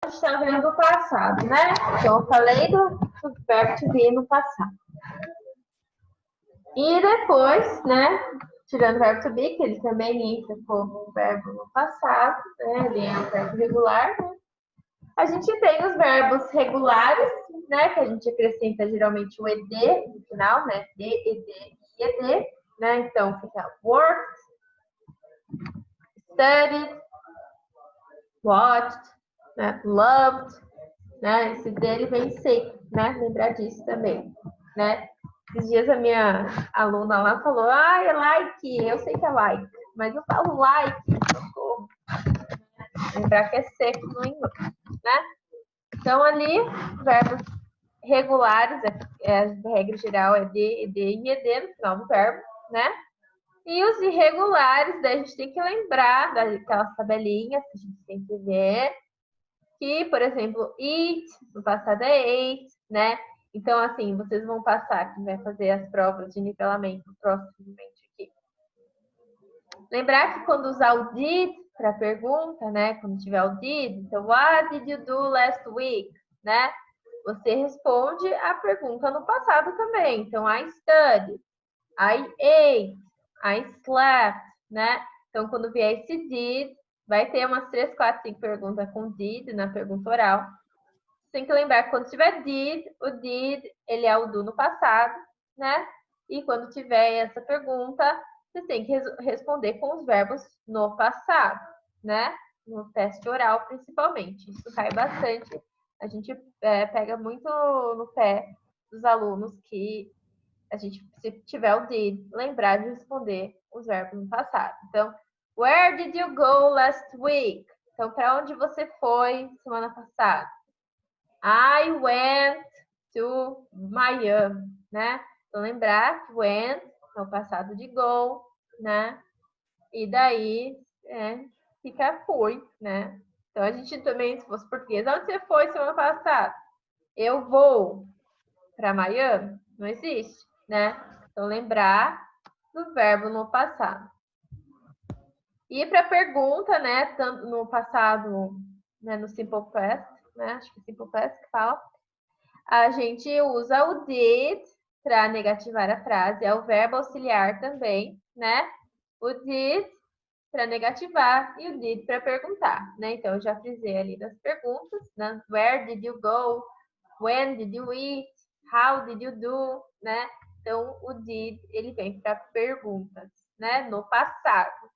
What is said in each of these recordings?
gente está vendo o passado, né? Então, eu falei do verbo to be no passado. E depois, né? Tirando o verbo to be, que ele também entra como verbo no passado, né? Ele é um verbo regular, né? A gente tem os verbos regulares, né? Que a gente acrescenta geralmente o ed no final, né? De, ed e ed, né? Então, fica worked, studied, watched, né? Loved, né? Esse dele vem sempre, né? Lembrar disso também, né? Esses dias a minha aluna lá falou, é like, eu sei que é like, mas eu falo like, socorro. Lembrar que é seco no inglês, né? Então ali, verbos regulares, a regra geral é de, ed e ed no final do verbo, né? E os irregulares, daí a gente tem que lembrar daquelas tabelinhas que a gente tem que ver, que, por exemplo, eat, no passado é ate, né? Então, assim, vocês vão passar, quem vai fazer as provas de nivelamento proximamente aqui. Lembrar que quando usar o did para pergunta, né? Quando tiver o did, então, what did you do last week, né? Você responde a pergunta no passado também. Então, I studied, I ate, I slept, né? Então, quando vier esse did, vai ter umas 3, 4, 5 perguntas com did na pergunta oral. Tem que lembrar que quando tiver did, o did, ele é o do no passado, né? E quando tiver essa pergunta, você tem que responder com os verbos no passado, né? No teste oral, principalmente. Isso cai bastante. A gente pega muito no pé dos alunos que a gente, se tiver o did, lembrar de responder os verbos no passado. Então, where did you go last week? Então, para onde você foi semana passada? I went to Miami, né? Então, lembrar que went é o passado de go, né? E daí fica fui, né? Então, a gente também, se fosse português, onde você foi semana passada? Eu vou para Miami? Não existe, né? Então, lembrar do verbo no passado. E para pergunta, né? Tanto no passado, né, no simple past, né? Acho que é simple past que fala. A gente usa o did para negativar a frase, é o verbo auxiliar também, né? O did para negativar e o did para perguntar, né? Então, eu já frisei ali das perguntas, né? Where did you go? When did you eat? How did you do? Né? Então, o did, ele vem para perguntas, né? No passado.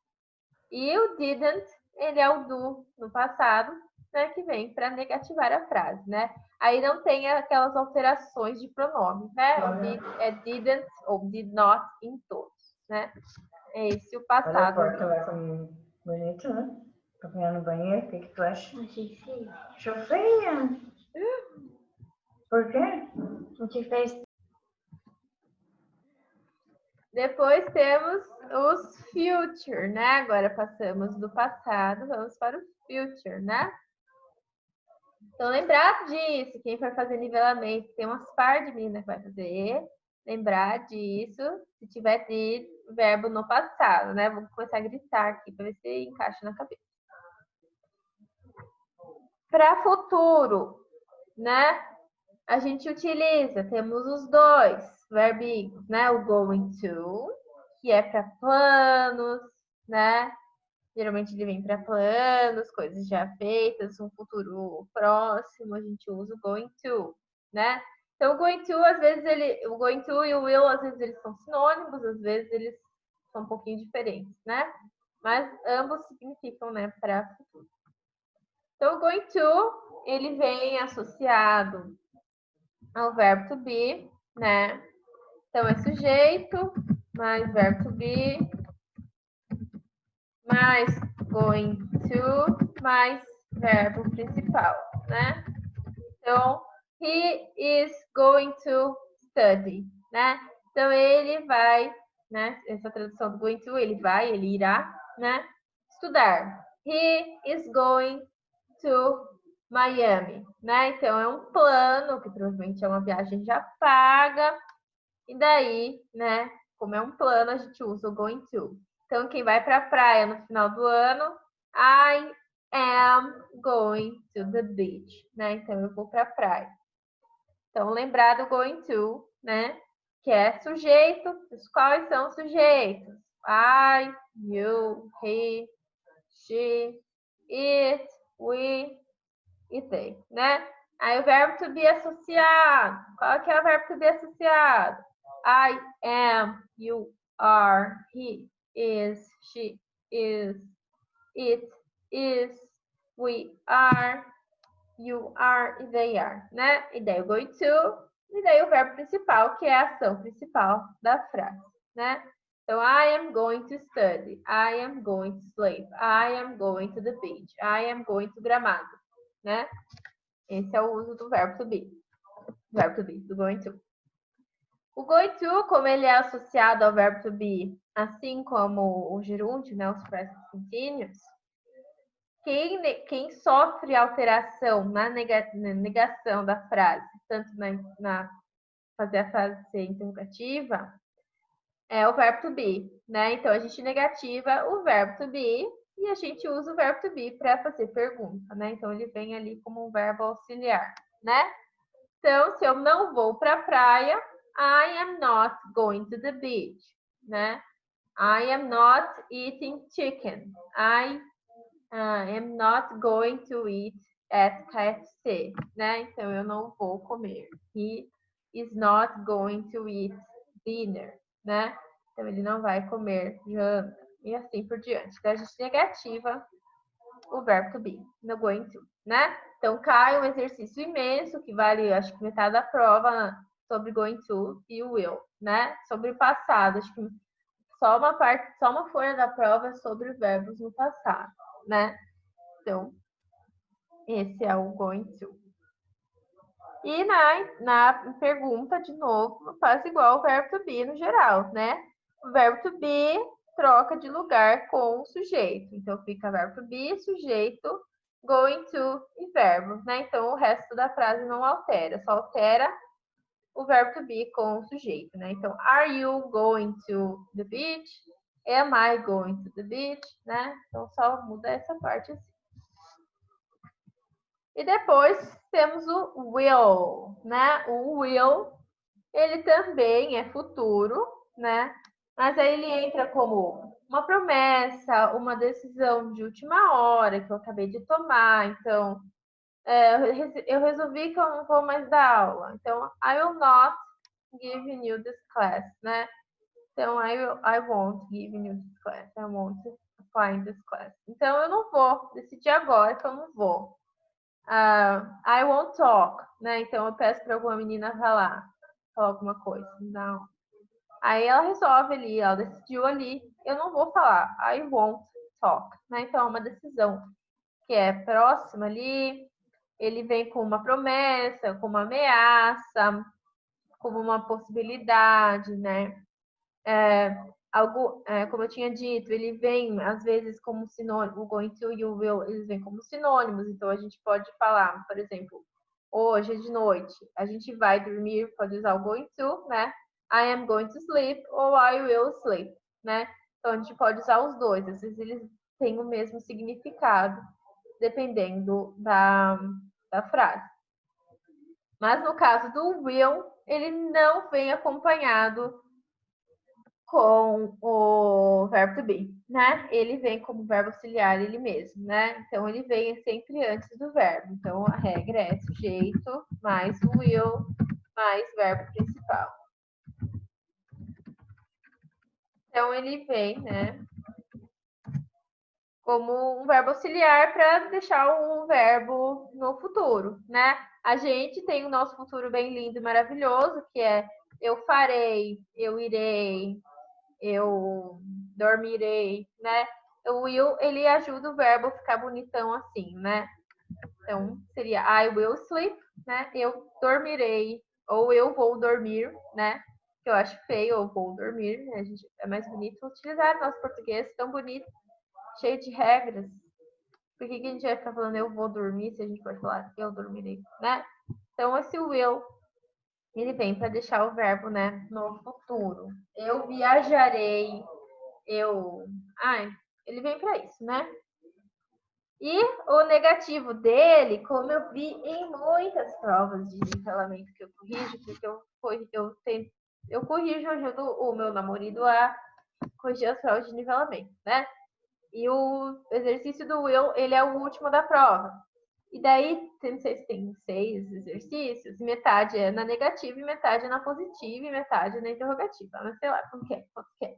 E o didn't, ele é o do no passado, né? Que vem para negativar a frase, né? Aí não tem aquelas alterações de pronome, né? O did é didn't ou did not em todos, né? É esse o passado. Olha, porta vai com bonito, né? Pra pegar no banheiro, o que tu acha? Achei feio. Achou feia? Por quê? O que fez? Depois temos os future, né? Agora passamos do passado, vamos para o future, né? Então, lembrar disso, quem for fazer nivelamento, tem umas par de meninas que vai fazer, lembrar disso, se tiver de verbo no passado, né? Vou começar a gritar aqui para ver se encaixa na cabeça. Para futuro, né? A gente utiliza, temos os dois verbinhos, né? O going to, que é para planos, né? Geralmente ele vem para planos, coisas já feitas, um futuro próximo, a gente usa o going to, né? Então, o going to, às vezes, o going to e o will, às vezes, eles são sinônimos, às vezes, eles são um pouquinho diferentes, né? Mas ambos significam, né, para futuro. Então, o going to, ele vem associado ao verbo to be, né? Então, é sujeito, mais verbo to be, mais going to, mais verbo principal, né? Então, he is going to study, né? Então, ele vai, né? Essa tradução do going to, ele vai, ele irá, né? Estudar. He is going to Miami, né? Então, é um plano, que provavelmente é uma viagem já paga. E daí, né? Como é um plano, a gente usa o going to. Então, quem vai para a praia no final do ano, I am going to the beach, né? Então, eu vou para a praia. Então, lembrar do going to, né? Que é sujeito. Quais são os sujeitos? I, you, he, she, it, we e they, né? Aí o verbo to be associado. Qual que é o verbo to be associado? I am, you are, he is, she is, it is, we are, you are e they are, né? E daí o going to, e daí o verbo principal, que é a ação principal da frase, né? Então, I am going to study, I am going to sleep, I am going to the beach, I am going to Gramado, né? Esse é o uso do verbo to be. Verbo to be, do going to. O going to, como ele é associado ao verbo to be, assim como o gerúndio, né, os present continuous, quem sofre alteração na negação da frase, tanto na fazer a frase ser interrogativa, é o verbo to be, né? Então, a gente negativa o verbo to be e a gente usa o verbo to be para fazer pergunta, né? Então, ele vem ali como um verbo auxiliar, né? Então, se eu não vou para a praia, I am not going to the beach, né? I am not eating chicken. I am not going to eat at KFC, né? Então, eu não vou comer. He is not going to eat dinner, né? Então, ele não vai comer janta. E assim por diante. Então, a gente negativa o verbo to be no going to, né? Então, cai um exercício imenso, que vale, acho que metade da prova, sobre going to e o will, né? Sobre o passado. Acho que só uma folha da prova é sobre verbos no passado, né? Então, esse é o going to. E na pergunta, de novo, faz igual o verbo to be no geral, né? O verbo to be troca de lugar com o sujeito. Então, fica verbo to be, sujeito, going to e verbo, né? Então, o resto da frase não altera, só altera o verbo to be com o sujeito, né? Então, are you going to the beach? Am I going to the beach? Né? Então, só muda essa parte assim. E depois temos o will, né? O will, ele também é futuro, né? Mas aí ele entra como uma promessa, uma decisão de última hora que eu acabei de tomar. Então, eu resolvi que eu não vou mais dar aula. Então, I will not give you this class, né? Então, I won't give you this class. I won't find this class. Então, eu não vou decidir agora que eu não vou. I won't talk, né? Então, eu peço para alguma menina falar alguma coisa. Não. Aí ela resolve ali, ela decidiu ali, eu não vou falar, I won't talk, né? Então é uma decisão que é próxima ali, ele vem com uma promessa, com uma ameaça, como uma possibilidade, né? Como eu tinha dito, ele vem às vezes como sinônimo, o going to e o will, eles vêm como sinônimos, então a gente pode falar, por exemplo, hoje é de noite, a gente vai dormir, pode usar o going to, né? I am going to sleep ou I will sleep, né? Então a gente pode usar os dois, às vezes eles têm o mesmo significado, dependendo da frase. Mas no caso do will, ele não vem acompanhado com o verbo to be, né? Ele vem como verbo auxiliar ele mesmo, né? Então ele vem sempre antes do verbo. Então a regra é sujeito mais o will mais verbo principal. Então ele vem, né? Como um verbo auxiliar para deixar o verbo no futuro, né? A gente tem o nosso futuro bem lindo e maravilhoso, que é eu farei, eu irei, eu dormirei, né? O will, ele ajuda o verbo a ficar bonitão assim, né? Então, seria I will sleep, né? Eu dormirei, ou eu vou dormir, né? Que eu acho feio, eu vou dormir, né? É mais bonito utilizar nosso português tão bonito, cheio de regras. Por que a gente vai ficar falando eu vou dormir se a gente pode falar eu dormirei, né? Então, esse will, ele vem para deixar o verbo, né, no futuro. Eu viajarei, ele vem para isso, né? E o negativo dele, como eu vi em muitas provas de nivelamento que eu corrijo, porque eu corrijo, ajudo o meu namorado a corrigir as provas de nivelamento, né? E o exercício do Will, ele é o último da prova. E daí, não sei se tem 6 exercícios, metade é na negativa, e metade é na positiva, e metade é na interrogativa. Mas sei lá, como que é, quanto que é.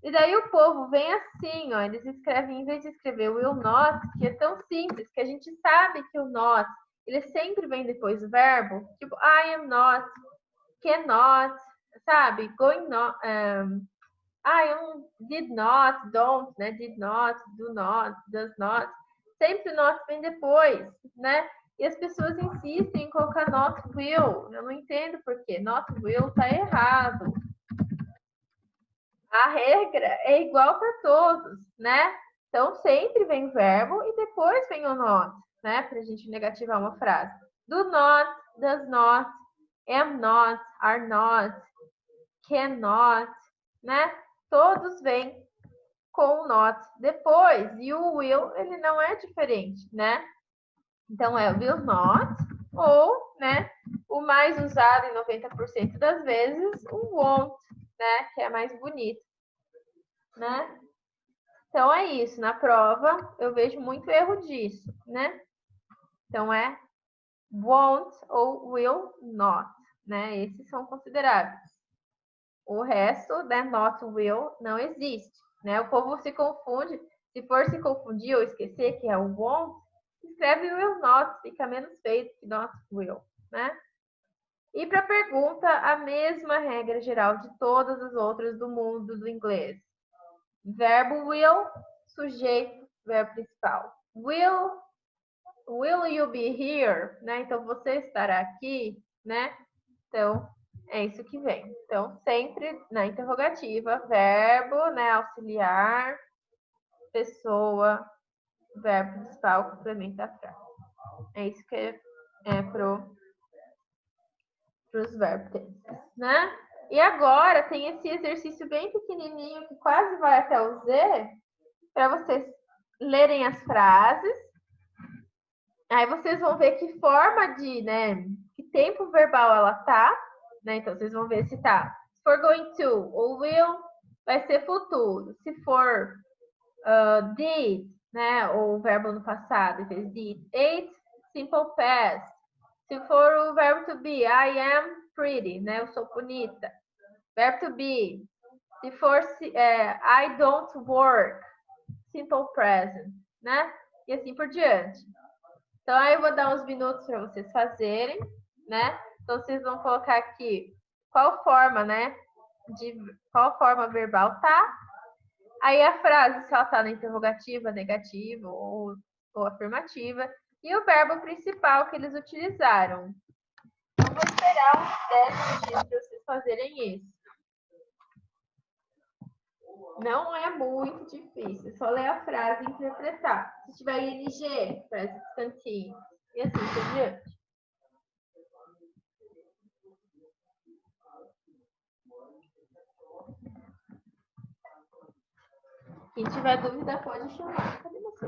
E daí o povo vem assim, ó, eles escrevem, em vez de escrever o will not, que é tão simples, que a gente sabe que o not, ele sempre vem depois do verbo, tipo, I am not, cannot, sabe? Going not, did not, don't, né? Did not, do not, does not. Sempre o not vem depois, né? E as pessoas insistem em colocar not will. Eu não entendo por quê. Not will tá errado. A regra é igual para todos, né? Então sempre vem o verbo e depois vem o not, né? Para a gente negativar uma frase. Do not, does not, am not, are not, cannot, né? Todos vêm com o not depois. E o will, ele não é diferente, né? Então é will not ou, né? O mais usado em 90% das vezes, o won't, né? Que é mais bonito, né? Então é isso. Na prova eu vejo muito erro disso, né? Então é won't ou will not, né? Esses são consideráveis. O resto, né, not will, não existe, né? O povo se confunde. Se for se confundir ou esquecer que é o won't, escreve will not, fica menos feio que not will, né? E para a pergunta, a mesma regra geral de todas as outras do mundo do inglês. Verbo will, sujeito, verbo principal. Will you be here? Né? Então, você estará aqui, né? Então, é isso que vem. Então, sempre na interrogativa, verbo, né? Auxiliar, pessoa, verbo principal, complementa a frase. É isso que é para os verbos, né? E agora tem esse exercício bem pequenininho que quase vai até o Z, para vocês lerem as frases. Aí vocês vão ver que forma de, né, que tempo verbal ela tá, né? Então vocês vão ver se tá. Se for going to ou will, vai ser futuro. Se for did, né, ou o verbo no passado, fez did, ate, simple past. Se for o verbo to be, I am pretty, né? Eu sou bonita. Verbo to be. Se for I don't work, simple present, né? E assim por diante. Então, aí eu vou dar uns minutos para vocês fazerem, né? Então, vocês vão colocar aqui qual forma, né? Qual forma verbal tá. Aí a frase, se ela tá na interrogativa, negativa ou afirmativa. E o verbo principal que eles utilizaram. Então, vou esperar uns 10 minutos para vocês fazerem isso. Não é muito difícil, é só ler a frase e interpretar. Se tiver ING, present continuous. E assim por diante. Quem tiver dúvida pode chamar. Cadê você?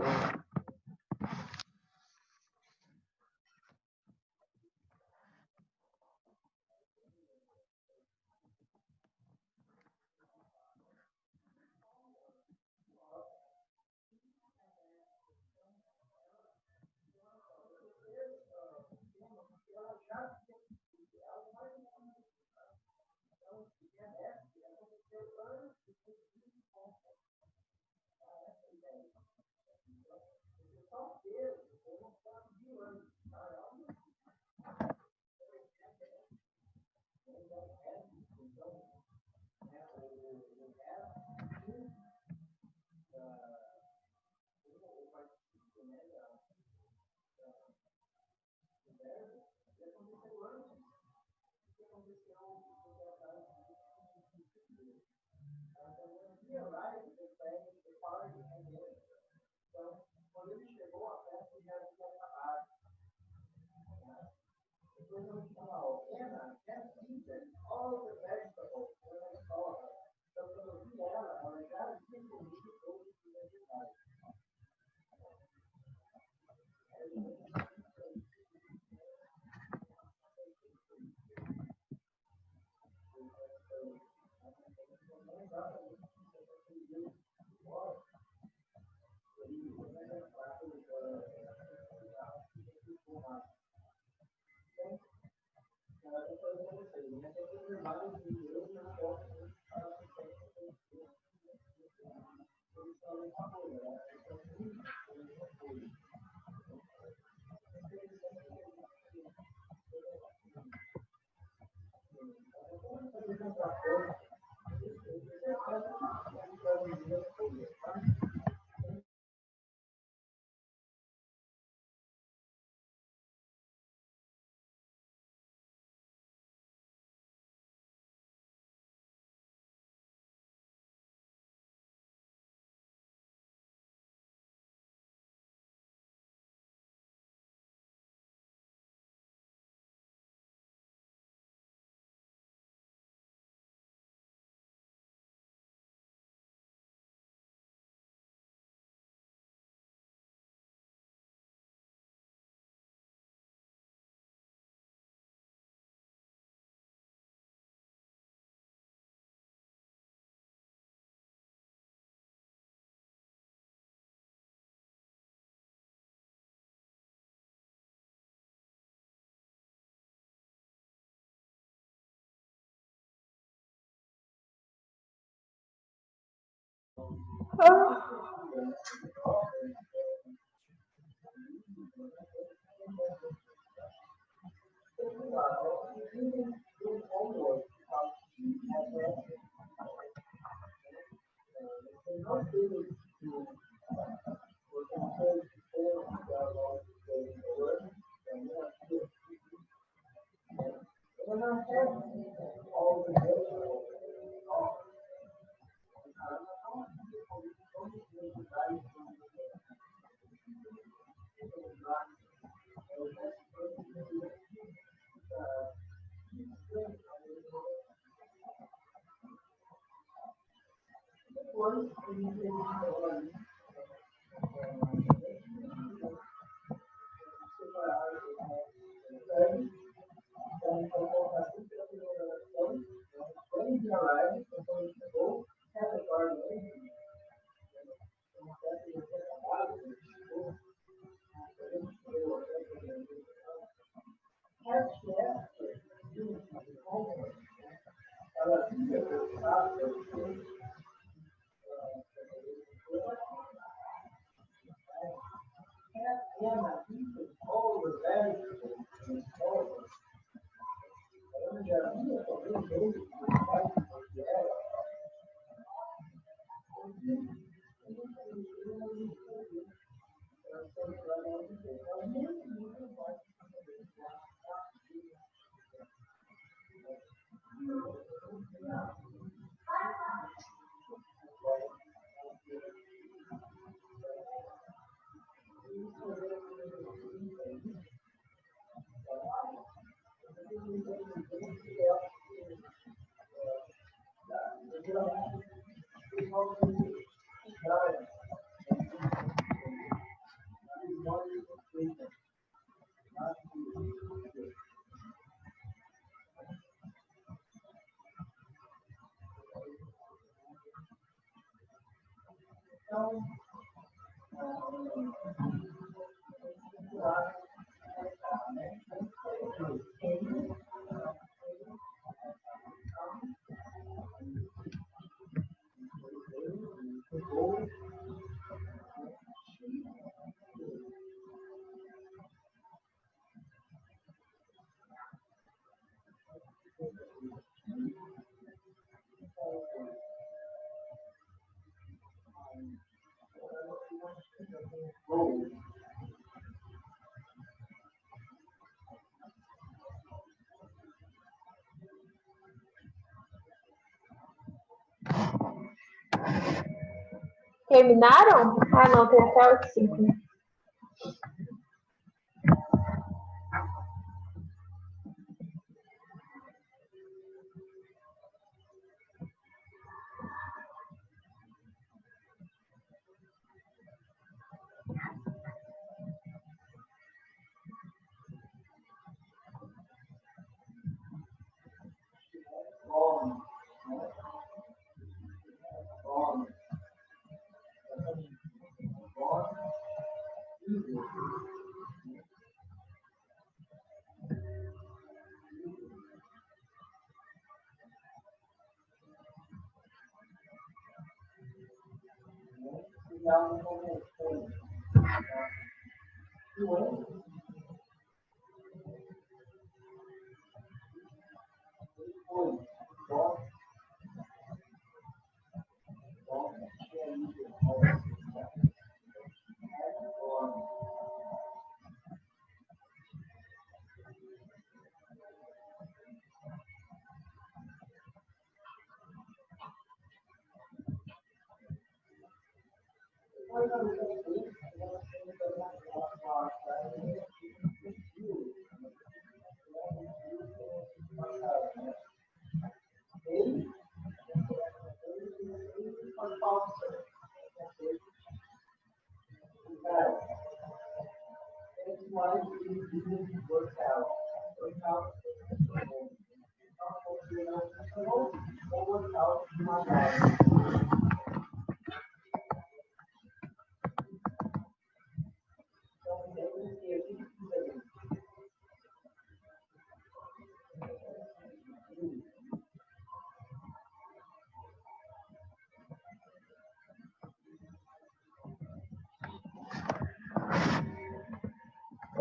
Terminaram? Ah, não, tem até os 5.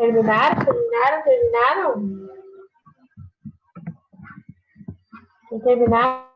Terminaram? Não terminaram?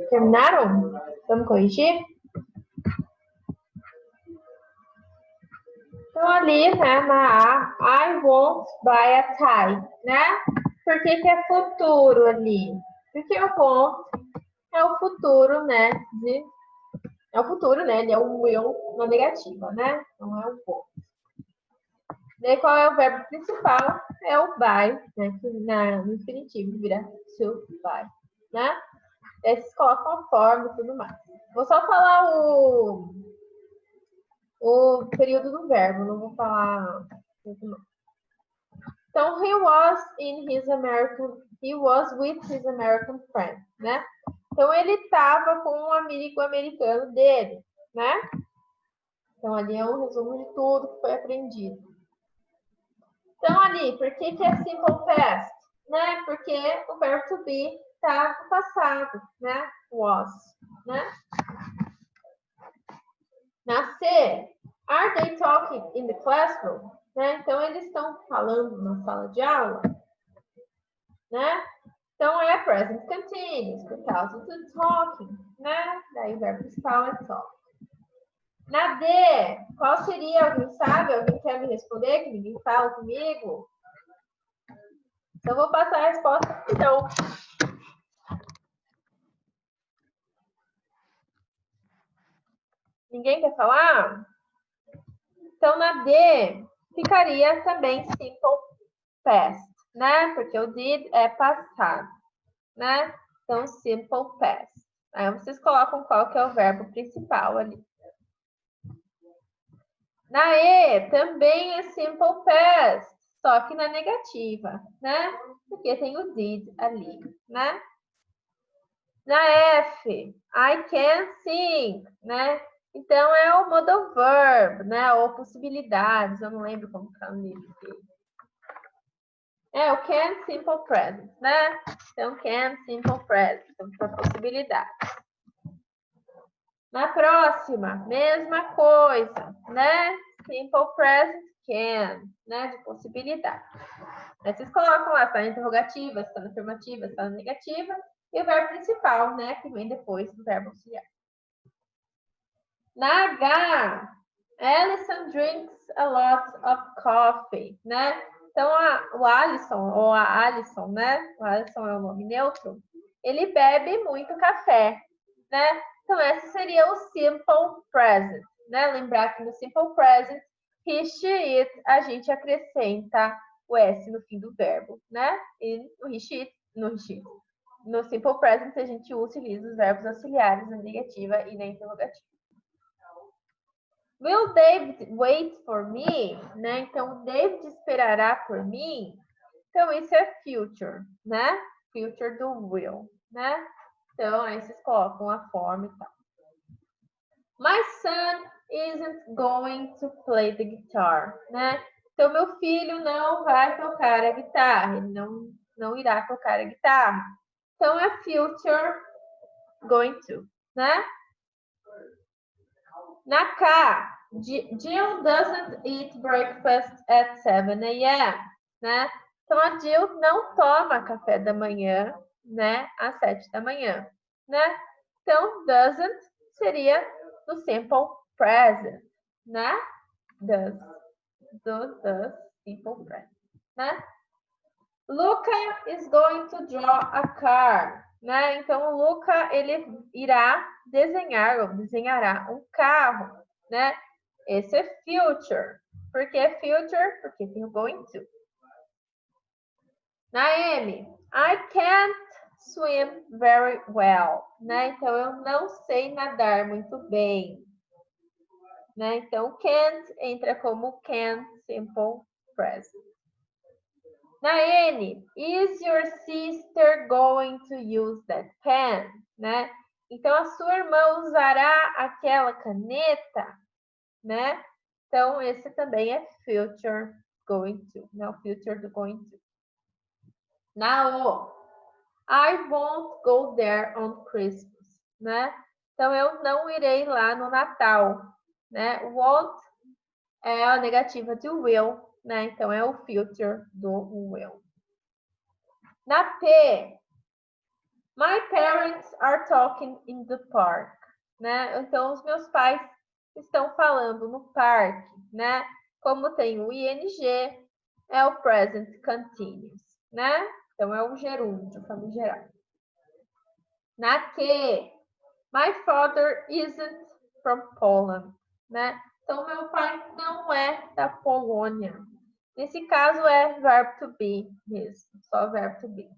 Terminaram? Vamos corrigir? Então, ali, né, na A, I won't buy a tie, né? Por que que é futuro ali? Porque o won't é o futuro, né? É o futuro, né? Ele é o will na negativa, né? Não é o won't. Daí, qual é o verbo principal? É o buy, né? Que no infinitivo vira to buy, né? Daí vocês colocam a forma e tudo mais. Vou só falar o período do verbo, não vou falar. Então, he was with his American friend, né? Então, ele estava com um amigo americano dele, né? Então, ali é um resumo de tudo que foi aprendido. Então, ali, por que é simple past? Né? Porque o verbo to be está no passado, né? Was, né? Na C, are they talking in the classroom? Né? Então, eles estão falando na sala de aula, né? Então, é present continuous, por causa do talking, né? Daí o verbo principal é talk. Na D, qual seria? Alguém sabe? Alguém quer me responder? Que ninguém fala comigo? Então, eu vou passar a resposta, então. Ninguém quer falar? Então, na D, ficaria também simple past, né? Porque o did é passado, né? Então, simple past, Aí vocês colocam qual que é o verbo principal ali. Na E, também é simple past, só que na negativa, né? Porque tem o did ali, né? Na F, I can sing, né? Então, é o modal verb, né? Ou possibilidades, eu não lembro como que é o livro aqui. É o can simple present, né? Então, can simple present, então, para possibilidade. Na próxima, mesma coisa, né? Simple present can, né? De possibilidade. Aí vocês colocam lá, está na interrogativa, está na afirmativa, está na negativa, e o verbo principal, né? Que vem depois do verbo auxiliar. Na H, Alison drinks a lot of coffee, né? Então, o Alisson, ou a Alison, né? O Alisson é o nome neutro. Ele bebe muito café, né? Então, esse seria o simple present, né? Lembrar que no simple present, he, she, it, a gente acrescenta o S no fim do verbo, né? E no he, she, no simple present, a gente utiliza os verbos auxiliares na negativa e na interrogativa. Will David wait for me? Né? Então, David esperará por mim. Então, isso é future, né? Future do will, né? Então, aí vocês colocam a forma e tal. My son isn't going to play the guitar, né? Então, meu filho não vai tocar a guitarra. Ele não irá tocar a guitarra. Então, é future going to, né? Na K, Jill doesn't eat breakfast at 7 a.m., né? Então, a Jill não toma café da manhã, né? Às 7 da manhã, né? Então, doesn't seria do simple present, né? Does simple present, né? Luca is going to draw a car, né? Então, o Luca, ele irá desenhar ou desenhará um carro, né? Esse é future. Por que future? Porque tem o going to. Na M, I can't swim very well, né? Então, eu não sei nadar muito bem, né? Então, can't entra como can, simple present. Na N, is your sister going to use that pen? Né? Então, a sua irmã usará aquela caneta, né? Então, esse também é future going to, né? O future do going to. Na O, I won't go there on Christmas, né? Então, eu não irei lá no Natal, né? Won't é a negativa de will, né? Então, é o future do will. Na P, my parents are talking in the park, né? Então, os meus pais estão falando no parque, né? Como tem o ing, é o present continuous, né? Então, é o gerúndio famigerado. Na Q, my father isn't from Poland, né? Então, meu pai não é da Polônia. Nesse caso, é verb to be mesmo, só verb to be.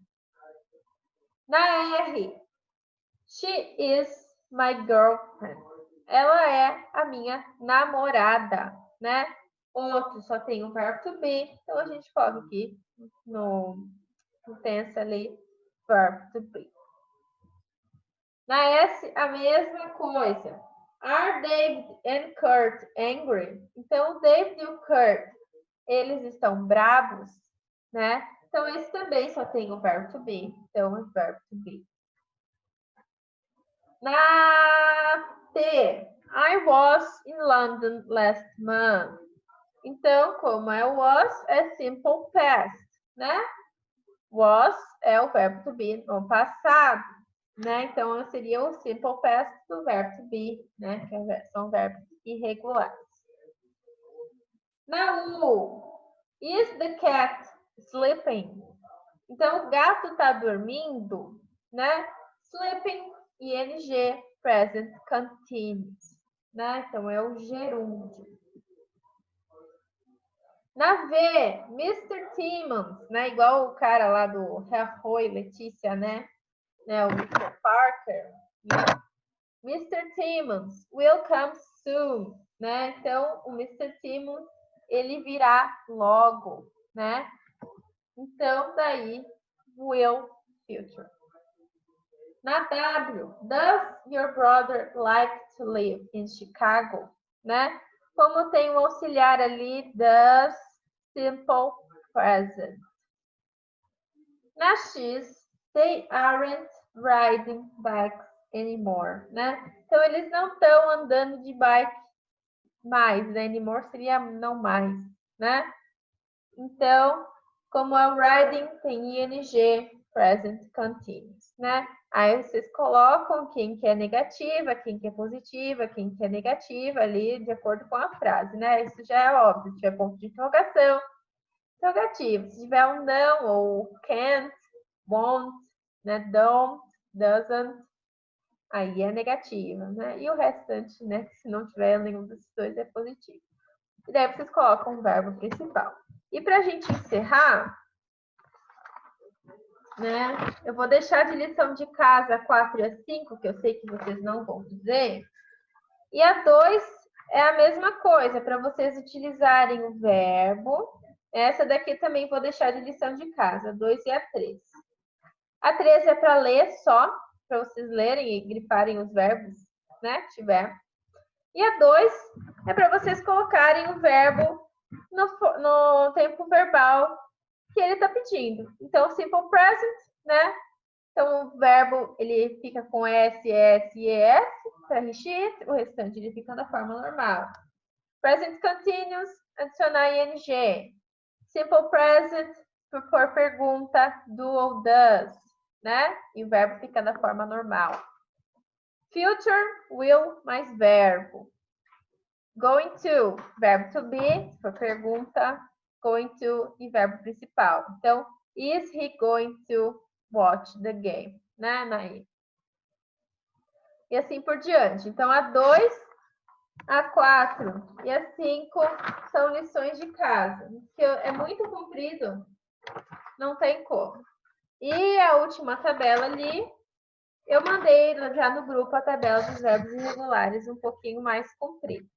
Na R, she is my girlfriend. Ela é a minha namorada, né? Outro só tem o verbo to be, então a gente coloca aqui no tense ali, verb to be. Na S, a mesma coisa. Are David and Kurt angry? Então, o David e o Kurt, eles estão bravos, né? Então, esse também só tem o verbo to be. Então, é verbo to be. Na T, I was in London last month. Então, como é was, é simple past, né? Was é o verbo to be no passado, né? Então, seria o simple past do verbo to be, né? Que são verbos irregulares. Na U, is the cat sleeping? Então, o gato está dormindo, né? Sleeping, ing, present continuous, né? Então, é o gerúndio. Na V, Mr. Timmons, né? Igual o cara lá do Roy Letícia, né? O Mr. Parker, Mr. Timmons will come soon, né? Então, o Mr. Timmons, ele virá logo, né? Então, daí, will, future. Na W, does your brother like to live in Chicago? Né? Como tem um auxiliar ali, does, simple present. Na X, they aren't riding bikes anymore, né? Então, eles não estão andando de bike mais, né? Anymore seria não mais, né? Então, como é o riding, tem ing, present continuous, né? Aí vocês colocam quem que é negativa, quem que é positiva, quem que é negativa ali, de acordo com a frase, né? Isso já é óbvio. Se tiver ponto de interrogação, interrogativo. Se tiver um não ou can't, won't, né? Don't, doesn't, aí é negativa, né? E o restante, né? Se não tiver nenhum desses dois, é positivo. E daí vocês colocam o verbo principal. E para a gente encerrar, né? Eu vou deixar de lição de casa a 4 e a 5, que eu sei que vocês não vão dizer. E a 2 é a mesma coisa, para vocês utilizarem o verbo. Essa daqui também vou deixar de lição de casa, a 2 e a 3. A 3 é para ler só, para vocês lerem e grifarem os verbos, né? Tiver. E a 2 é para vocês colocarem o verbo no tempo verbal que ele está pedindo. Então, simple present, né? Então, o verbo, ele fica com S, S e ES, para encher, o restante ele fica na forma normal. Present continuous, adicionar ing. Simple present, por pergunta, do ou does, né? E o verbo fica na forma normal. Future, will, mais verbo. Going to, verbo to be, por pergunta, going to e verbo principal. Então, is he going to watch the game? Né, Naí? E assim por diante. Então, a 2, a 4 e a 5 são lições de casa. Que é muito comprido, não tem como. E a última tabela ali, eu mandei já no grupo a tabela dos verbos irregulares um pouquinho mais comprida.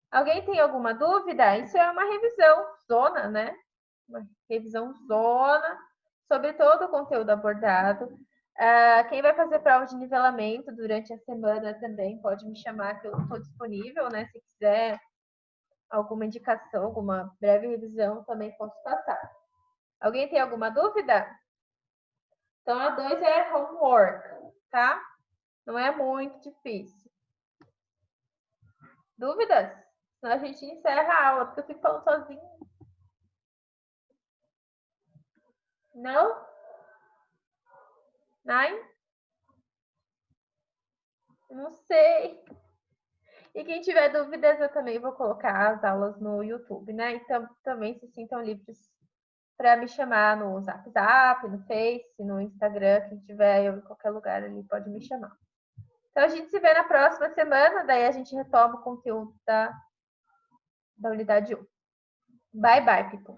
Alguém tem alguma dúvida? Isso é uma revisão zona, né? Uma revisão zona sobre todo o conteúdo abordado. Quem vai fazer prova de nivelamento durante a semana também pode me chamar, que eu estou disponível, né? Se quiser alguma indicação, alguma breve revisão, também posso passar. Alguém tem alguma dúvida? Então, a 2 é homework, tá? Não é muito difícil. Dúvidas? Senão a gente encerra a aula, porque eu fico falando sozinho. Não? Nine? Não sei. E quem tiver dúvidas, eu também vou colocar as aulas no YouTube, né? Então, também se sintam livres para me chamar no WhatsApp, no Face, no Instagram, quem tiver eu em qualquer lugar ali pode me chamar. Então, a gente se vê na próxima semana, daí a gente retoma o conteúdo da unidade 1. Bye, bye, people.